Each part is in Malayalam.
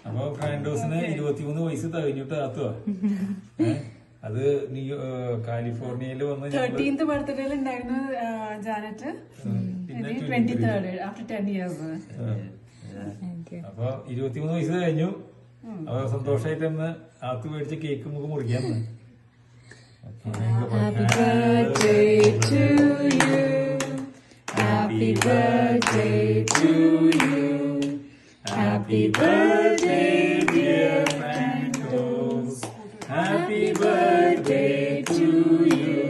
അപ്പൊ ഫ്രാൻഡോസിന് 23 വയസ്സ് തികഞ്ഞിട്ട് ആത്തുവാ. അത് കാലിഫോർണിയയില് വന്ന് 13th ബർത്ത്ഡേയിൽ ഉണ്ടായിരുന്നു ജാനറ്റ്. 23rd after 10 years. അപ്പൊ 23 വയസ്സ് കഴിഞ്ഞു. അപ്പൊ സന്തോഷമായിട്ട് ഒന്ന് ആത്ത് മേടിച്ച കേക്ക് നമുക്ക് മുറിക്കാന്ന്. Happy birthday to you. Happy birthday to you. Happy birthday dear Frandos. Happy birthday to you.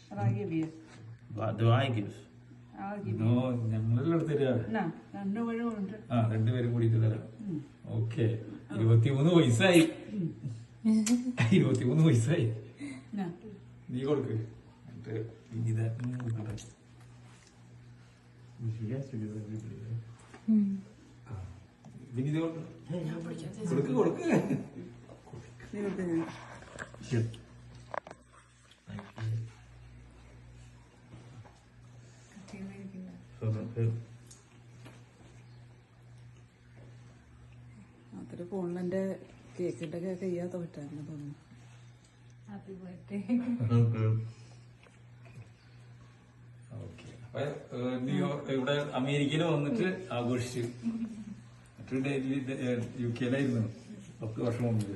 What I give you? What do I give? I'll give you. ഞങ്ങളെല്ലാം എടുത്തരാ. രണ്ടുപേരും കൂടിയിട്ട് തരാം. ഓക്കെ. 23 വയസ്സായി. 23 വയസ്സായി. നീ കൊടുക്ക്. കൊടുക്ക് കൊടുക്ക്. അത്ര ഫോണിലെന്റെ കേക്കിന്റെ കയ്യാ തോറ്റായിരുന്നു തോന്നുന്നു. Happy birthday. ഇവിടെ അമേരിക്കയിൽ വന്നിട്ട് ആഘോഷിച്ചു. മറ്റൊരു UK-യിലായിരുന്നു 10 വർഷം മുമ്പ്.